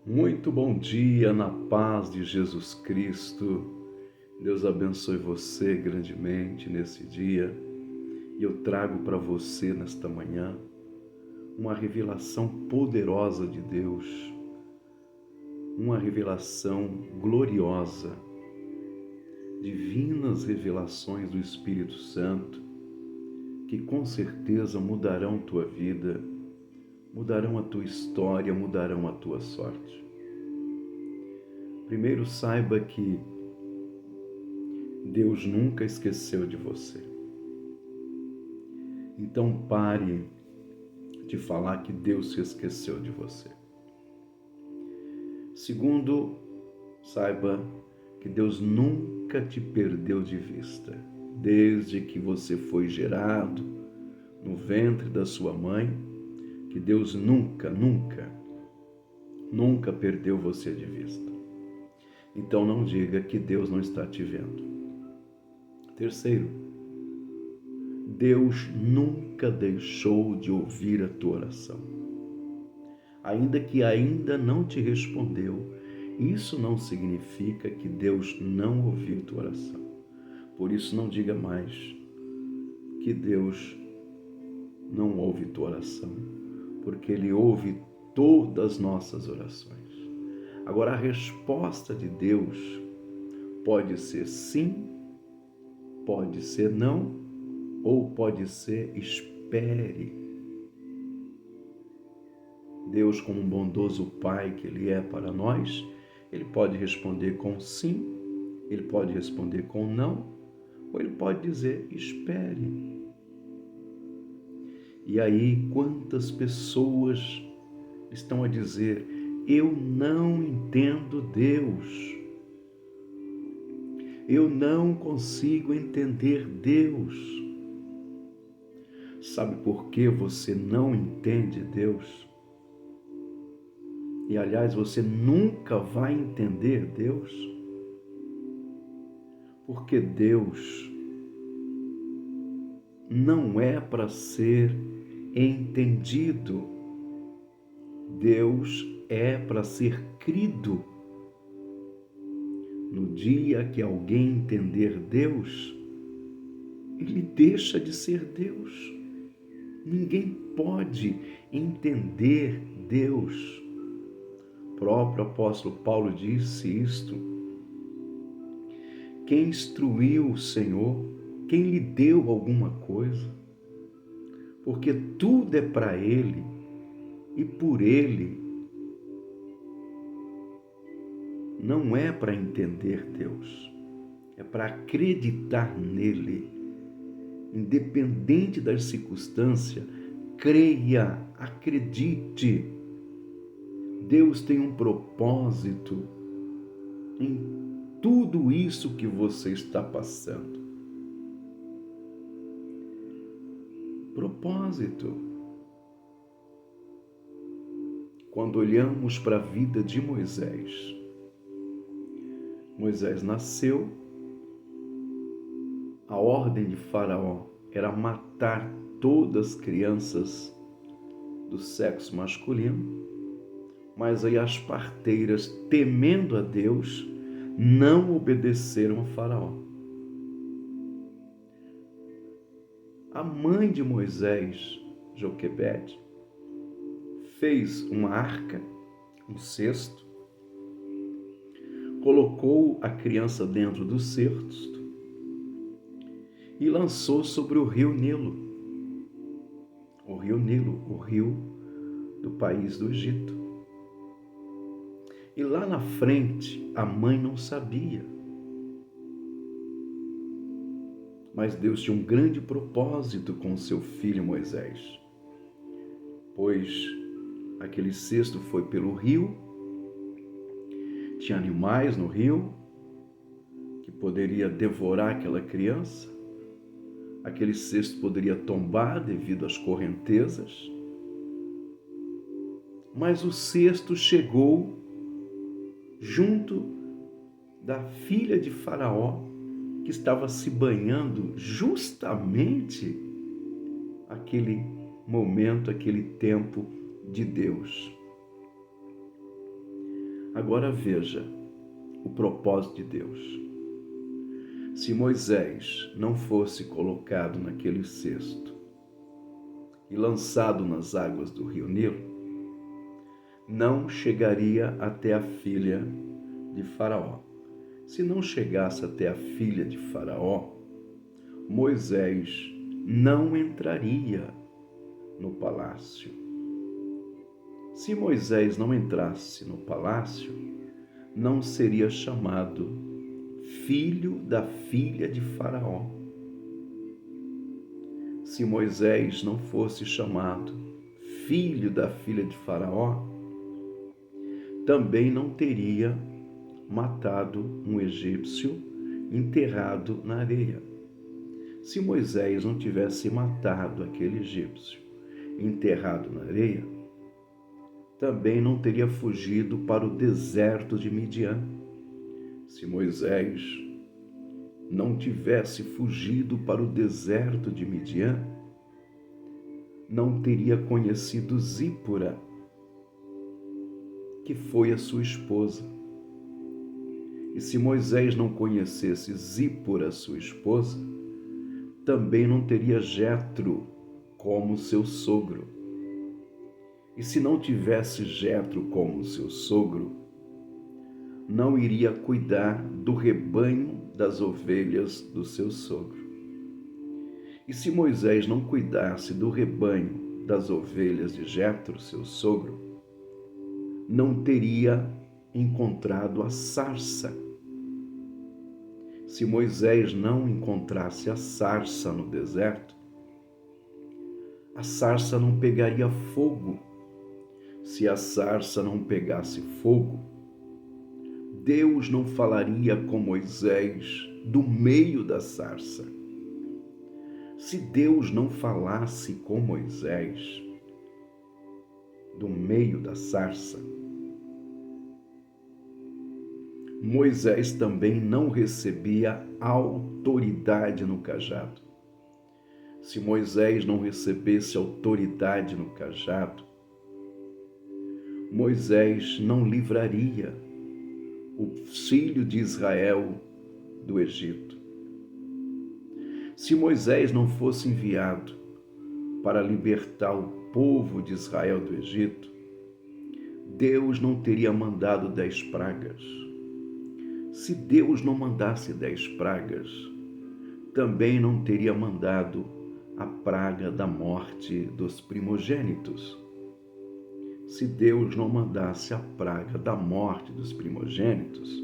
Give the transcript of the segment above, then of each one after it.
Muito bom dia na paz de Jesus Cristo. Deus abençoe você grandemente nesse dia. E eu trago para você nesta manhã uma revelação poderosa de Deus, uma revelação gloriosa, divinas revelações do Espírito Santo, que com certeza mudarão tua vida, mudarão a tua história, mudarão a tua sorte. Primeiro, saiba que Deus nunca esqueceu de você. Então pare de falar que Deus se esqueceu de você. Segundo, saiba que Deus nunca te perdeu de vista. Desde que você foi gerado no ventre da sua mãe, que Deus nunca perdeu você de vista. Então não diga que Deus não está te vendo. Terceiro, Deus nunca deixou de ouvir a tua oração. Ainda que ainda não te respondeu, isso não significa que Deus não ouviu tua oração. Por isso não diga mais que Deus não ouve tua oração, porque Ele ouve todas as nossas orações. Agora, a resposta de Deus pode ser sim, pode ser não, ou pode ser espere. Deus, como um bondoso Pai que Ele é para nós, Ele pode responder com sim, Ele pode responder com não, ou Ele pode dizer espere. E aí, quantas pessoas estão a dizer, eu não entendo Deus, eu não consigo entender Deus. Sabe por que você não entende Deus? E aliás, você nunca vai entender Deus? Porque Deus não é para ser entendido. Deus é para ser crido. No dia que alguém entender Deus, ele deixa de ser Deus. Ninguém pode entender Deus. O próprio apóstolo Paulo disse isto. Quem instruiu o Senhor? Quem lhe deu alguma coisa? Porque tudo é para Ele e por Ele. Não é para entender Deus, é para acreditar nele. Independente das circunstâncias, creia, acredite. Deus tem um propósito em tudo isso que você está passando. Propósito. Quando olhamos para a vida de Moisés, Moisés nasceu, a ordem de Faraó era matar todas as crianças do sexo masculino, mas aí as parteiras, temendo a Deus, não obedeceram a Faraó. A mãe de Moisés, Joquebede, fez uma arca, um cesto, colocou a criança dentro do cesto e lançou sobre o rio Nilo. O rio Nilo, o rio do país do Egito. E lá na frente, a mãe não sabia. Mas Deus tinha um grande propósito com o seu filho Moisés. Pois aquele cesto foi pelo rio, tinha animais no rio, que poderia devorar aquela criança. Aquele cesto poderia tombar devido às correntezas. Mas o cesto chegou junto da filha de Faraó, que estava se banhando justamente aquele momento, aquele tempo de Deus. Agora veja o propósito de Deus. Se Moisés não fosse colocado naquele cesto e lançado nas águas do rio Nilo, não chegaria até a filha de Faraó. Se não chegasse até a filha de Faraó, Moisés não entraria no palácio. Se Moisés não entrasse no palácio, não seria chamado filho da filha de Faraó. Se Moisés não fosse chamado filho da filha de Faraó, também não teria matado um egípcio enterrado na areia. Se Moisés não tivesse matado aquele egípcio enterrado na areia, também não teria fugido para o deserto de Midian. Se Moisés não tivesse fugido para o deserto de Midian, não teria conhecido Zípora, que foi a sua esposa. E se Moisés não conhecesse Zípora, sua esposa, também não teria Jetro como seu sogro. E se não tivesse Jetro como seu sogro, não iria cuidar do rebanho das ovelhas do seu sogro. E se Moisés não cuidasse do rebanho das ovelhas de Jetro, seu sogro, não teria encontrado a sarça. Se Moisés não encontrasse a sarça no deserto, a sarça não pegaria fogo. Se a sarça não pegasse fogo, Deus não falaria com Moisés do meio da sarça. Se Deus não falasse com Moisés do meio da sarça, Moisés também não recebia autoridade no cajado. Se Moisés não recebesse autoridade no cajado, Moisés não livraria o filho de Israel do Egito. Se Moisés não fosse enviado para libertar o povo de Israel do Egito, Deus não teria mandado 10 pragas. Se Deus não mandasse 10 pragas, também não teria mandado a praga da morte dos primogênitos. Se Deus não mandasse a praga da morte dos primogênitos,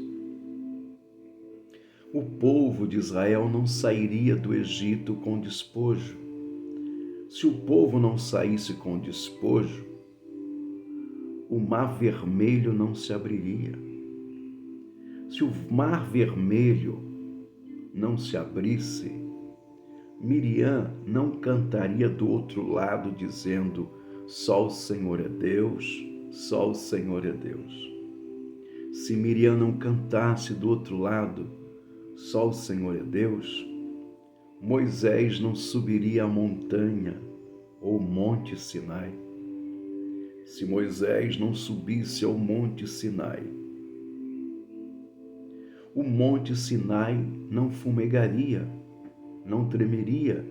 o povo de Israel não sairia do Egito com despojo. Se o povo não saísse com despojo, o Mar Vermelho não se abriria. Se o Mar Vermelho não se abrisse, Miriam não cantaria do outro lado dizendo: só o Senhor é Deus, só o Senhor é Deus. Se Miriam não cantasse do outro lado, só o Senhor é Deus, Moisés não subiria a montanha ou monte Sinai. Se Moisés não subisse ao monte Sinai, o monte Sinai não fumegaria, não tremeria.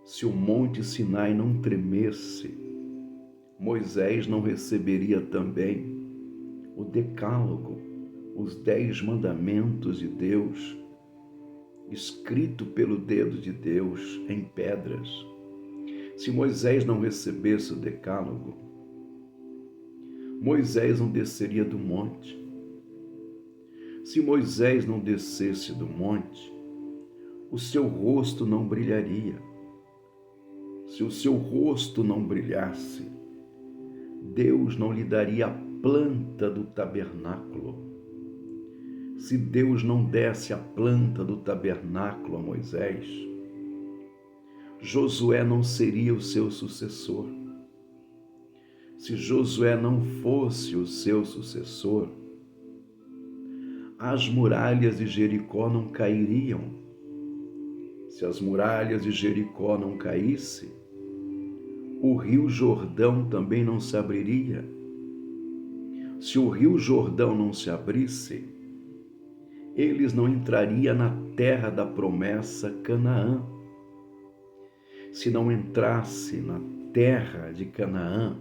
Se o monte Sinai não tremesse, Moisés não receberia também o decálogo, os 10 mandamentos de Deus, escrito pelo dedo de Deus em pedras. Se Moisés não recebesse o decálogo, Moisés não desceria do monte. Se Moisés não descesse do monte, o seu rosto não brilharia. Se o seu rosto não brilhasse, Deus não lhe daria a planta do tabernáculo. Se Deus não desse a planta do tabernáculo a Moisés, Josué não seria o seu sucessor. Se Josué não fosse o seu sucessor, as muralhas de Jericó não cairiam. Se as muralhas de Jericó não caíssem, o rio Jordão também não se abriria. Se o rio Jordão não se abrisse, eles não entrariam na terra da promessa Canaã. Se não entrasse na terra de Canaã,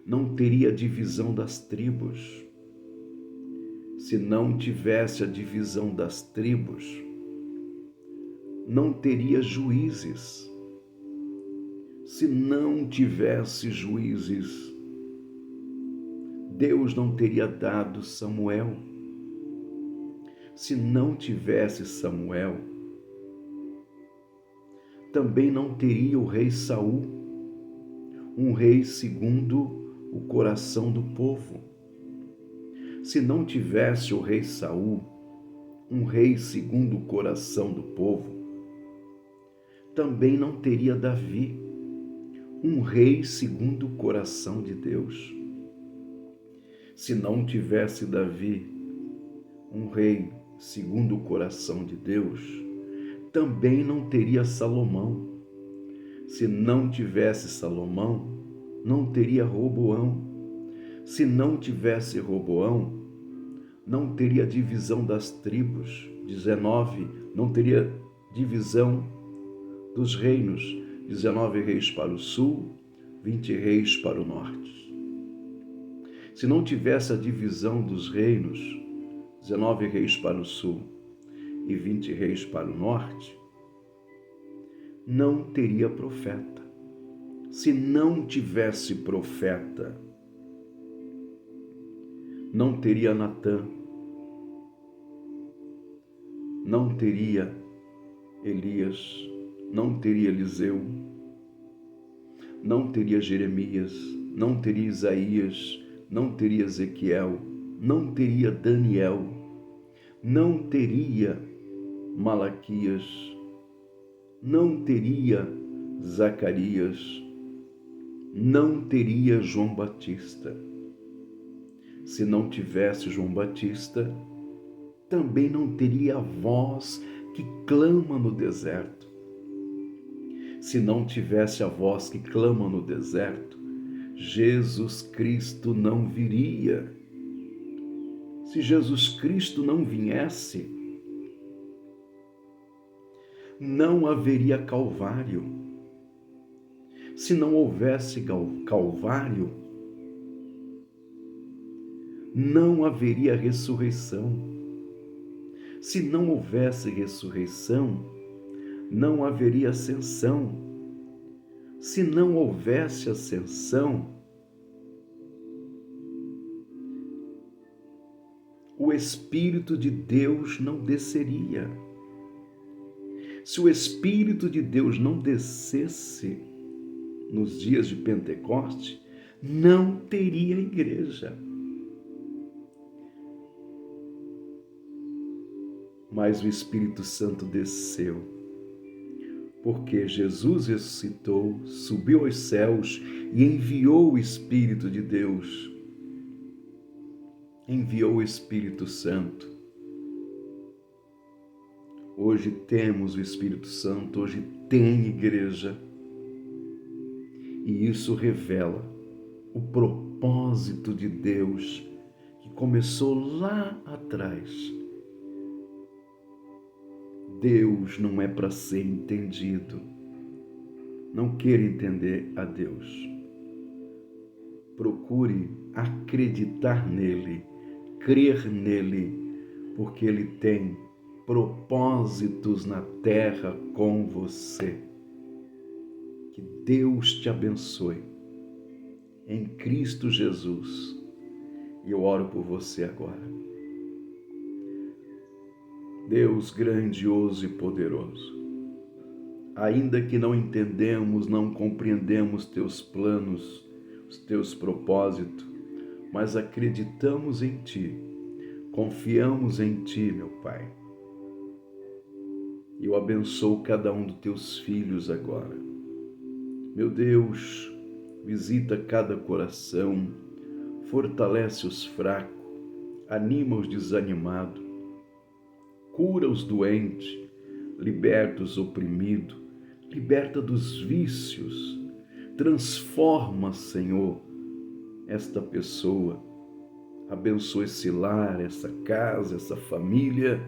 não teria divisão das tribos. Se não tivesse a divisão das tribos, não teria juízes. Se não tivesse juízes, Deus não teria dado Samuel. Se não tivesse Samuel, também não teria o rei Saul, um rei segundo o coração do povo. Se não tivesse o rei Saul, um rei segundo o coração do povo, também não teria Davi, um rei segundo o coração de Deus. Se não tivesse Davi, um rei segundo o coração de Deus, também não teria Salomão. Se não tivesse Salomão, não teria Roboão. Se não tivesse Roboão, não teria divisão das tribos. 19, não teria divisão dos reinos. 19 reis para o sul, 20 reis para o norte. Se não tivesse a divisão dos reinos, 19 reis para o sul e 20 reis para o norte, não teria profeta. Se não tivesse profeta, não teria Natã, não teria Elias, não teria Eliseu, não teria Jeremias, não teria Isaías, não teria Ezequiel, não teria Daniel, não teria Malaquias, não teria Zacarias, não teria João Batista. Se não tivesse João Batista, também não teria a voz que clama no deserto. Se não tivesse a voz que clama no deserto, Jesus Cristo não viria. Se Jesus Cristo não viesse, não haveria Calvário. Se não houvesse Calvário, não haveria ressurreição. Se não houvesse ressurreição, não haveria ascensão. Se não houvesse ascensão, o Espírito de Deus não desceria. Se o Espírito de Deus não descesse nos dias de Pentecoste, não teria igreja. Mas o Espírito Santo desceu, porque Jesus ressuscitou, subiu aos céus e enviou o Espírito de Deus. Enviou o Espírito Santo. Hoje temos o Espírito Santo, hoje tem igreja. E isso revela o propósito de Deus que começou lá atrás. Deus não é para ser entendido. Não queira entender a Deus. Procure acreditar nele, crer nele, porque ele tem propósitos na terra com você. Que Deus te abençoe. Em Cristo Jesus. E eu oro por você agora. Deus grandioso e poderoso, ainda que não entendemos, não compreendemos teus planos, os teus propósitos, mas acreditamos em Ti, confiamos em Ti, meu Pai. Eu abençoo cada um dos teus filhos agora. Meu Deus, visita cada coração, fortalece os fracos, anima os desanimados, cura os doentes, liberta os oprimidos, liberta dos vícios, transforma, Senhor, esta pessoa, Abençoa esse lar, essa casa, essa família.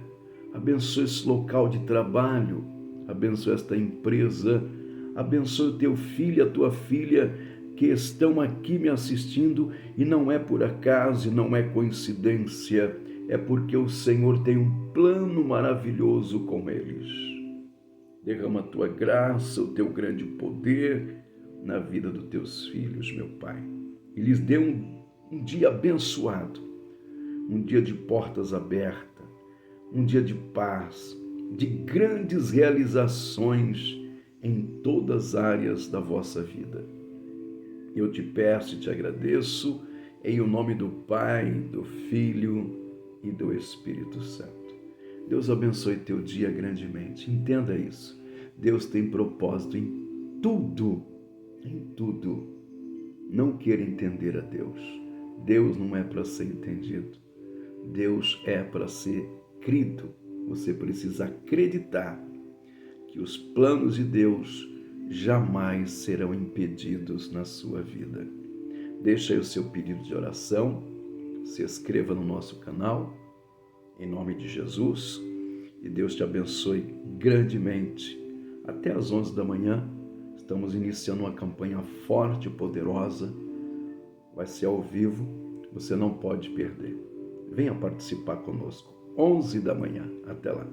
Abençoa esse local de trabalho. Abençoa esta empresa. Abençoa o teu filho e a tua filha que estão aqui me assistindo, e não é por acaso, e não é coincidência, é porque o Senhor tem um plano maravilhoso com eles. Derrama a tua graça, o teu grande poder na vida dos teus filhos, meu Pai. E lhes dê um dia abençoado, um dia de portas abertas, um dia de paz, de grandes realizações em todas as áreas da vossa vida. Eu te peço e te agradeço em o nome do Pai, do Filho e do Espírito Santo. Deus abençoe teu dia grandemente. Entenda isso. Deus tem propósito em tudo, em tudo. Não queira entender a Deus. Deus não é para ser entendido. Deus é para ser crido. Você precisa acreditar que os planos de Deus jamais serão impedidos na sua vida. Deixa aí o seu pedido de oração, se inscreva no nosso canal, em nome de Jesus, e Deus te abençoe grandemente. Até às 11 da manhã, estamos iniciando uma campanha forte e poderosa, vai ser ao vivo, você não pode perder. Venha participar conosco, 11 da manhã, até lá.